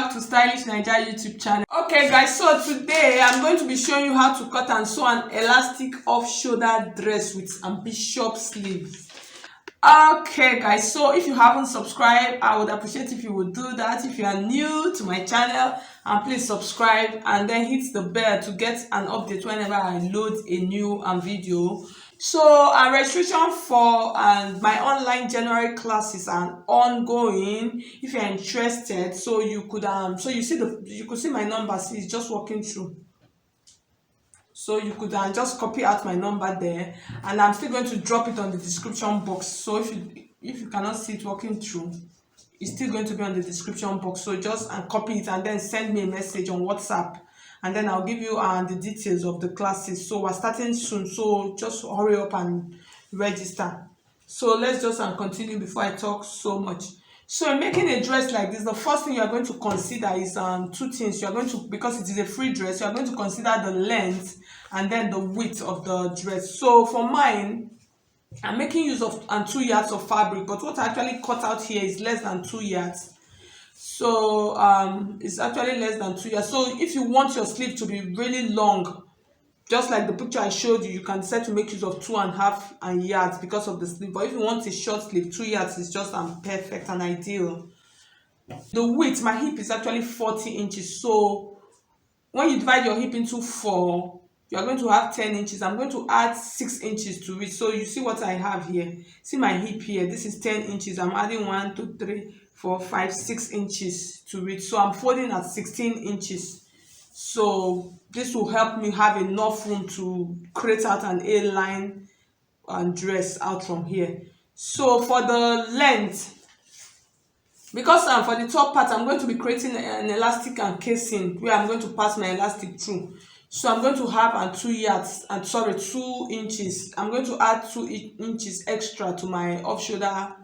back to Stylish Naija YouTube channel. Okay guys, so today I'm going to be showing you how to cut and sew an elastic off-shoulder dress with bishop sleeves. Okay guys, so if you haven't subscribed, I would appreciate if you would do that. If you are new to my channel, please subscribe and then hit the bell to get an update whenever I load a new video. So registration for my online January classes are ongoing. If you're interested, so you could you could see my number. See, it's just walking through. So you could just copy out my number there, and I'm still going to drop it on the description box. So if you cannot see it walking through, it's still going to be on the description box. So just copy it and then send me a message on WhatsApp, and then I'll give you the details of the classes. So we're starting soon, so just hurry up and register. So let's just continue before I talk so much. So in making a dress like this, the first thing you are going to consider is two things. You are going to, because it is a free dress, you are going to consider the length and then the width of the dress. So for mine, I'm making use of 2 yards of fabric, but what I actually cut out here is less than 2 yards. So it's actually less than 2 yards. So if you want your sleeve to be really long, just like the picture I showed you, you can decide to make use of 2.5 yards because of the sleeve. But if you want a short sleeve, 2 yards is just perfect and ideal. The width, my hip is actually 40 inches. So when you divide your hip into 4, you are going to have 10 inches. I'm going to add 6 inches to it. So you see what I have here. See my hip here. This is 10 inches. I'm adding 1, 2, 3, 4, 5, 6 inches to it. So I'm folding at 16 inches. So this will help me have enough room to create out an A-line and dress out from here. So for the length, because for the top part, I'm going to be creating an elastic and casing where I'm going to pass my elastic through. So I'm going to have 2 yards and 2 inches. I'm going to add 2 inches extra to my off-shoulder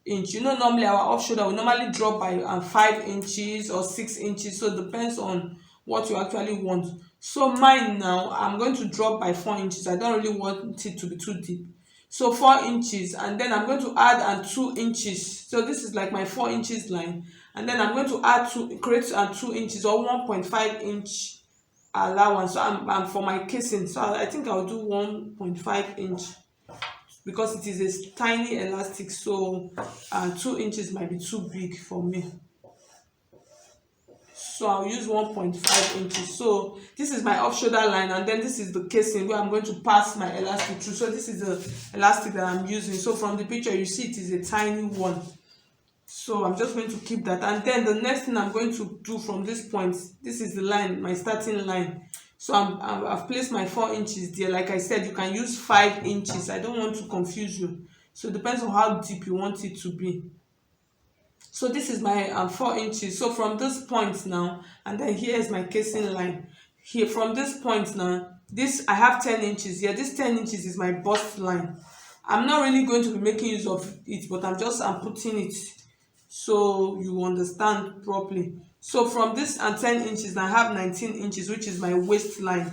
inch. You know, normally our off-shoulder will normally drop by 5 inches or 6 inches. So it depends on what you actually want. So mine now, I'm going to drop by 4 inches. I don't really want it to be too deep. So 4 inches, and then I'm going to add 2 inches. So this is like my 4 inches line, and then I'm going to add create 2 inches or 1.5 inch allowance. So I'm for my casing. So I think I'll do 1.5 inch because it is a tiny elastic. So 2 inches might be too big for me. So I'll use 1.5 inches. So this is my off-shoulder line, and then this is the casing where I'm going to pass my elastic through. So this is the elastic that I'm using. So from the picture you see it is a tiny one. So I'm just going to keep that. And then the next thing I'm going to do from this point, this is the line, my starting line. So I've placed my 4 inches there. Like I said, you can use 5 inches. I don't want to confuse you. So it depends on how deep you want it to be. So this is my 4 inches. So from this point now, and then here is my casing line. Here from this point now, I have 10 inches here. This 10 inches is my bust line. I'm not really going to be making use of it, but I'm putting it so you understand properly. So from this 10 inches, I have 19 inches, which is my waistline.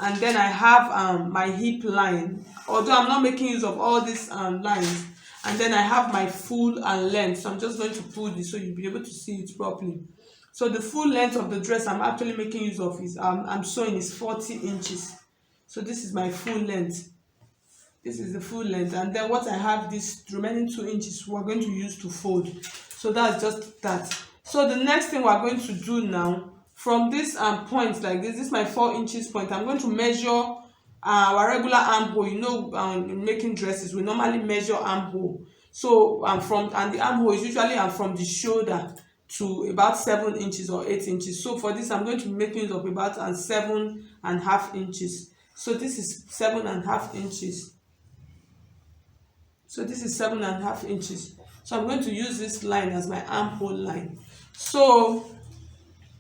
And then I have my hip line. Although I'm not making use of all these lines. And then I have my full length. So I'm just going to pull this so you'll be able to see it properly. So the full length of the dress I'm actually making use of is I'm sewing is 40 inches. So this is my full length. This is the full length. And then what I have, this remaining 2 inches we're going to use to fold. So that's just that. So the next thing we're going to do now, from this point like this is my 4 inches point. I'm going to measure our regular armhole. You know, in making dresses we normally measure armhole. So the armhole is usually from the shoulder to about 7 inches or 8 inches. So for this I'm going to be making use of about 7.5 inches. So this is 7.5 inches. So this is 7.5 inches. So I'm going to use this line as my armhole line. So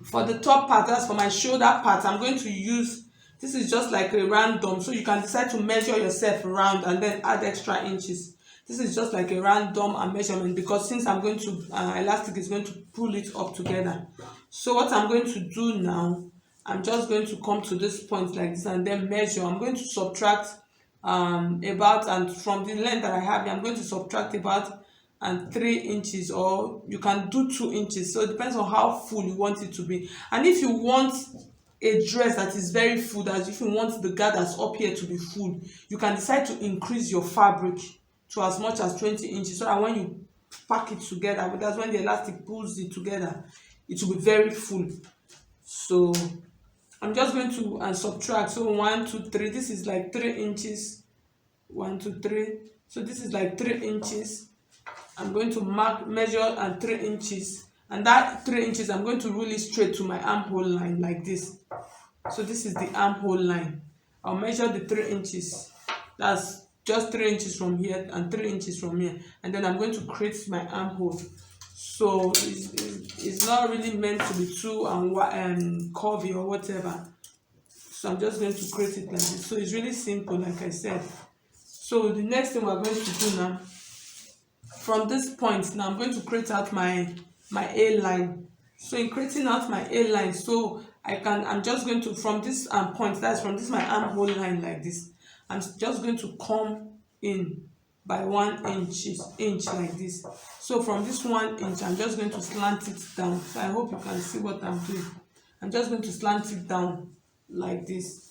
for the top part, that's for my shoulder part, I'm going to use, this is just like a random. So you can decide to measure yourself around and then add extra inches. This is just like a random measurement, because since I'm going to elastic is going to pull it up together. So what I'm going to do now, I'm just going to come to this point like this and then measure. I'm going to subtract about, and from the length that I have, I'm going to subtract about and 3 inches, or you can do 2 inches. So it depends on how full you want it to be. And if you want a dress that is very full, that if you want the guard that's up here to be full, you can decide to increase your fabric to as much as 20 inches, so that when you pack it together, but that's when the elastic pulls it together, it will be very full. So I'm just going to subtract. So 1 2 3, this is like 3 inches. 1 2 3, so this is like 3 inches. I'm going to measure and 3 inches, and that 3 inches I'm going to rule it straight to my armhole line like this. So this is the armhole line. I'll measure the 3 inches. That's just 3 inches from here and 3 inches from here, and then I'm going to create my armhole. So it's not really meant to be too curvy or whatever. So I'm just going to create it like this. So it's really simple, like I said. So the next thing we're going to do now, from this point, now I'm going to create out my A line. So in creating out my A line, so I'm just going to, from this point, that's from this my armhole line like this, I'm just going to come in by 1 inch like this. So from this 1 inch, I'm just going to slant it down. So I hope you can see what I'm doing. I'm just going to slant it down like this.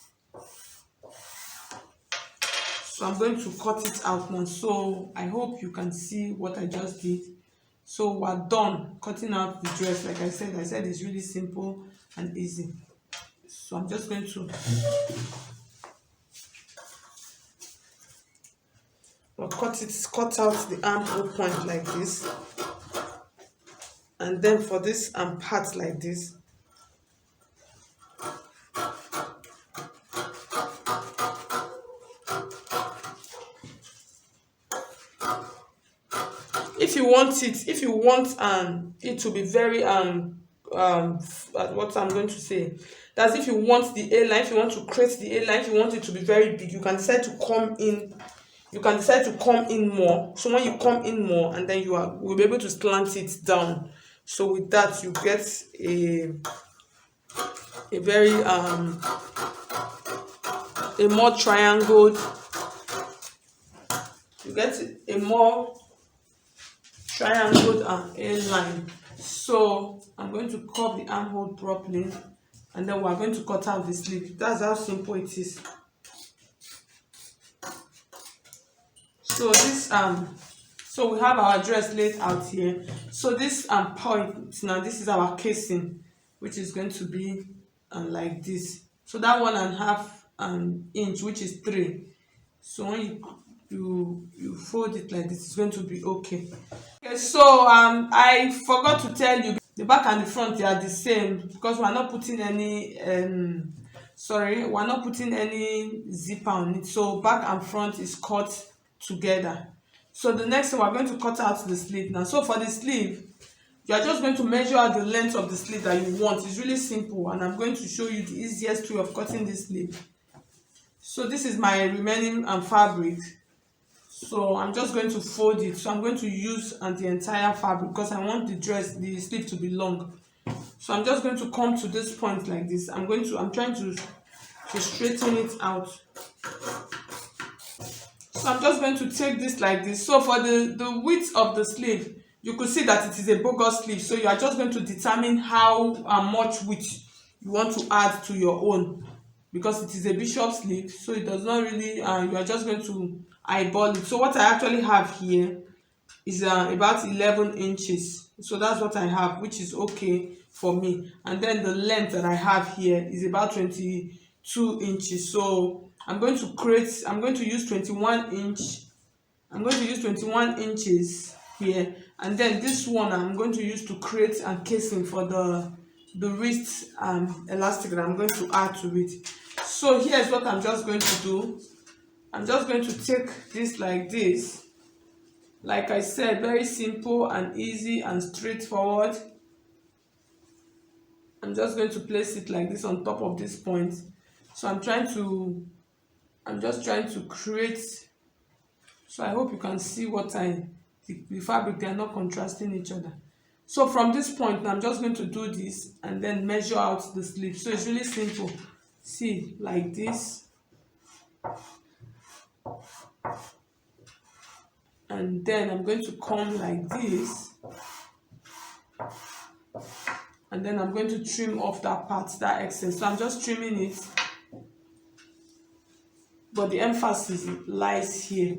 So I'm going to cut it out now. So I hope you can see what I just did. So we're done cutting out the dress. Like I said it's really simple and easy. So I'm just going to cut out the armhole point like this, and then for this part like this. If you want it to be very what I'm going to say, that's if you want the A line, if you want to create the A line, if you want it to be very big, you can decide to come in. You can decide to come in more. So when you come in more, and then will be able to slant it down. So with that, you get a very a more triangled. You get a more triangled A line. So I'm going to curve the armhole properly, and then we're going to cut out the sleeve. That's how simple it is. So this so we have our dress laid out here. So this point now, this is our casing, which is going to be like this. So that 1.5 inch, which is 3. So when you fold it like this, it's going to be okay. Okay, so I forgot to tell you, the back and the front, they are the same, because we're not putting any we're not putting any zipper on it. So back and front is cut together. So the next thing, we're going to cut out the sleeve now. So for the sleeve, you are just going to measure out the length of the sleeve that you want. It's really simple, and I'm going to show you the easiest way of cutting this sleeve. So this is my remaining fabric. So I'm just going to fold it. So I'm going to use the entire fabric, because I want the sleeve to be long. So I'm just going to come to this point like this. I'm trying to straighten it out. So I'm just going to take this like this. So for the width of the sleeve, you could see that it is a bogus sleeve. So you are just going to determine how much width you want to add to your own, because it is a bishop sleeve. So it does not really, you are just going to eyeball it. So what I actually have here is about 11 inches. So that's what I have, which is okay for me. And then the length that I have here is about 22 inches. So I'm going to use 21 inch. I'm going to use 21 inches here, and then this one I'm going to use to create a casing for the wrist elastic that I'm going to add to it. So here's what I'm just going to do. I'm just going to take this like this. Like I said, very simple and easy and straightforward. I'm just going to place it like this on top of this point. So I'm just trying to create. So I hope you can see what the fabric, they are not contrasting each other. So from this point, I'm just going to do this and then measure out the sleeve. So it's really simple. See, like this. and then I'm going to come like this, and then I'm going to trim off that part, that excess. So I'm just trimming it, but the emphasis lies here.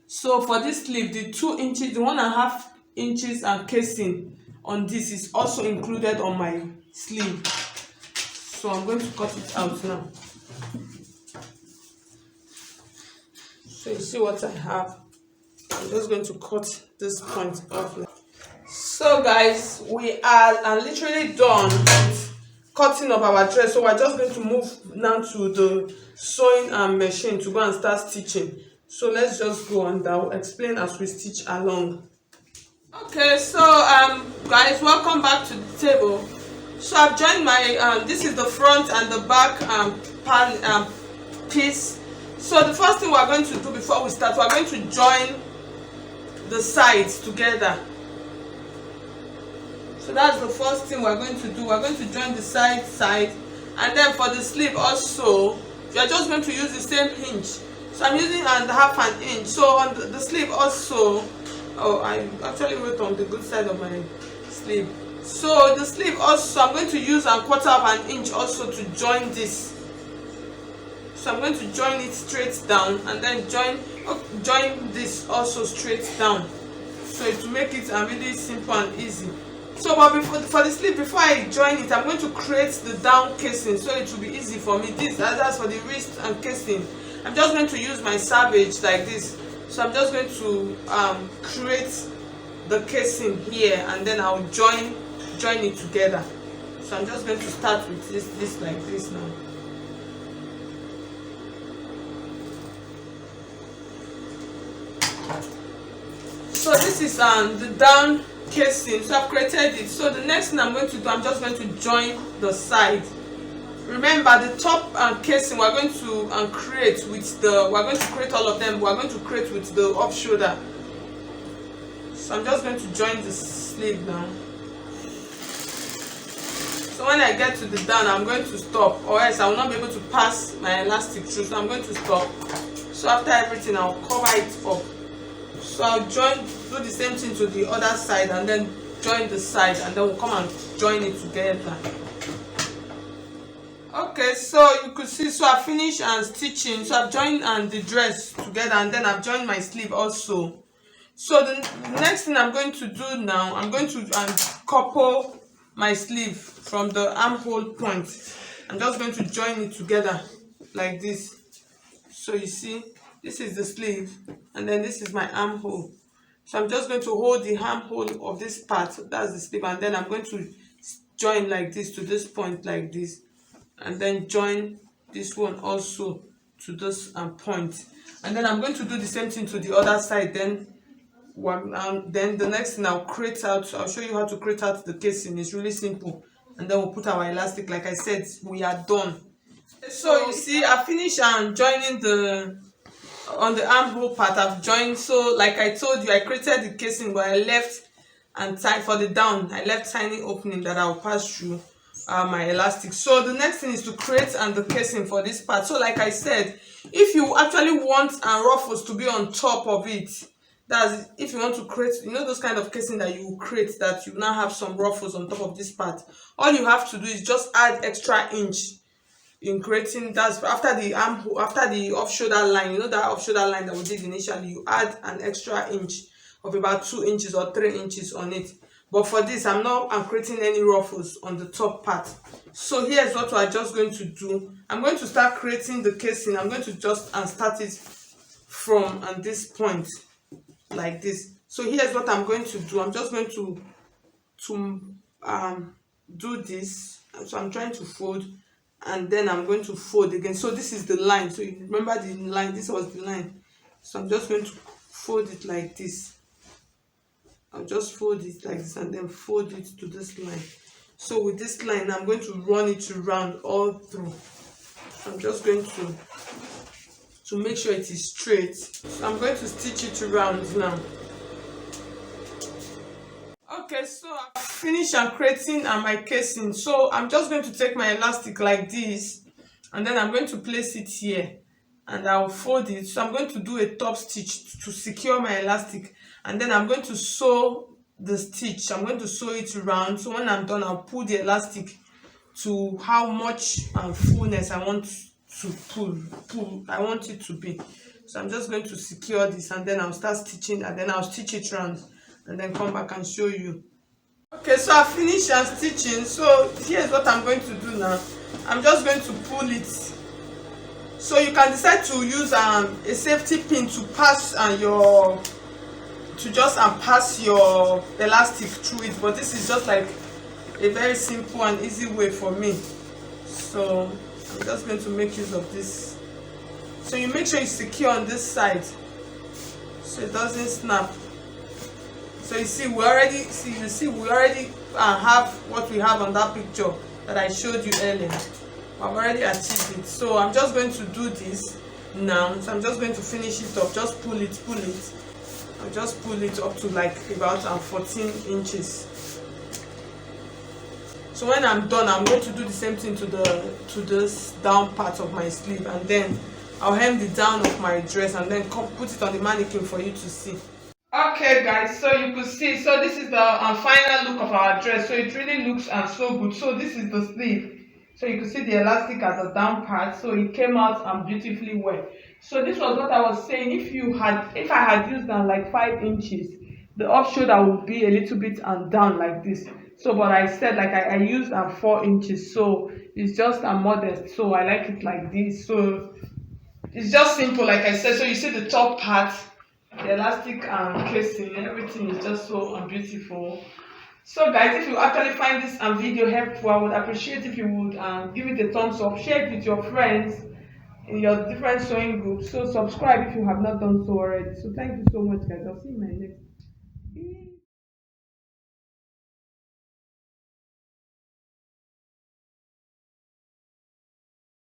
So for this sleeve, the 2 inches, the 1.5 inches and casing on this is also included on my sleeve. So I'm going to cut it out now. So you see what I have. I'm just going to cut this point off. So guys, we are literally done with cutting of our dress. So we're just going to move now to the sewing machine to go and start stitching. So let's just go and I'll explain as we stitch along. Okay, so guys, welcome back to the table. So I've joined my this is the front and the back piece. So the first thing we're going to do before we start, we're going to join the sides together. So that's the first thing we're going to do. We're going to join the side, and then for the sleeve also, you're just going to use the same hinge. So I'm using half an inch. So on the sleeve also, oh, I actually wrote on the good side of my sleeve. So the sleeve also, I'm going to use 1/4 of an inch also to join this. So I'm going to join it straight down, and then join this also straight down. So it will make it really simple and easy. So but for the sleeve, before I join it, I'm going to create the down casing so it will be easy for me. That's for the wrist and casing. I'm just going to use my savage like this. So I'm just going to create the casing here, and then I'll join it together. So I'm just going to start with this like this now. So this is the down casing. So I've created it. So the next thing I'm going to do, I'm just going to join the side. Remember, the top casing we're going to create with we're going to create all of them. We're going to create with the off shoulder. So I'm just going to join the sleeve now. So when I get to the down, I'm going to stop, or else I will not be able to pass my elastic through. So I'm going to stop. So after everything, I'll cover it up. So I'll do the same thing to the other side, and then join the side, and then we'll come and join it together. Okay, so you could see, so I finished stitching. So I've joined the dress together, and then I've joined my sleeve also. So the next thing I'm going to do now, I'm going to couple my sleeve from the armhole point. I'm just going to join it together like this. So you see, this is the sleeve, and then this is my armhole. So I'm just going to hold the armhole of this part, that's the sleeve, and then I'm going to join like this to this point like this, and then join this one also to this point, and then I'm going to do the same thing to the other side. Then the next thing I'll show you how to create out the casing. It's really simple, and then we'll put our elastic. Like I said, we are done. So you see, I finished joining on the armhole part. I've joined. So like I told you, I created the casing, but I left for the down, I left tiny opening that I'll pass through my elastic. So the next thing is to create the casing for this part. So like I said, if you actually want ruffles to be on top of it, that's if you want to create, those kind of casing that you create that you now have some ruffles on top of this part, all you have to do is just add extra inch in creating. That's after the armhole, after the off shoulder line, that off shoulder line that we did initially, you add an extra inch of about 2 inches or 3 inches on it. But for this, I'm creating any ruffles on the top part. So here's what we're just going to do. I'm going to start creating the casing. I'm going to just start it from this point like this. So here's what I'm going to do. I'm just going to do this. So I'm trying to fold, and then I'm going to fold again. So this is the line. So you remember the line, this was the line. So I'm just going to fold it like this. I'll just fold it like this, and then fold it to this line. So with this line, I'm going to run it around all through. I'm just going to make sure it is straight. So I'm going to stitch it around now. Okay, so I've finished creating my casing. So I'm just going to take my elastic like this, and then I'm going to place it here. and I'll fold it. So I'm going to do a top stitch to secure my elastic, and then I'm going to sew the stitch. I'm going to sew it round, so when I'm done, I'll pull the elastic to how much fullness I want to pull I want it to be. So I'm just going to secure this, and then I'll start stitching, and then I'll stitch it round and then come back and show you. Okay, so I finished stitching. So here's what I'm going to do now. I'm just going to pull it. So you can decide to use a safety pin to pass pass your elastic through it, but this is just like a very simple and easy way for me. So I'm just going to make use of this. So you make sure you secure on this side so it doesn't snap. So you see we already have what we have on that picture that I showed you earlier. I've already achieved it. So I'm just going to do this now. So I'm just going to finish it up. Just pull it. I'll just pull it up to like about 14 inches. So when I'm done, I'm going to do the same thing to this down part of my sleeve, and then I'll hem the down of my dress and then put it on the mannequin for you to see. Okay guys, so you could see, so this is the final look of our dress. So it really looks so good. So this is the sleeve. So you can see the elastic at the down part. So it came out beautifully well. So this was what I was saying. If I had used like 5 inches, the up shoulder would be a little bit down like this. So but I said like I used 4 inches, so it's just modest. So I like it like this. So it's just simple, like I said. So you see the top part, the elastic casing, everything is just so beautiful. So guys, if you actually find this video helpful, I would appreciate if you would give it a thumbs up, share it with your friends in your different sewing groups. So subscribe if you have not done so already. So thank you so much guys. I'll see you in my next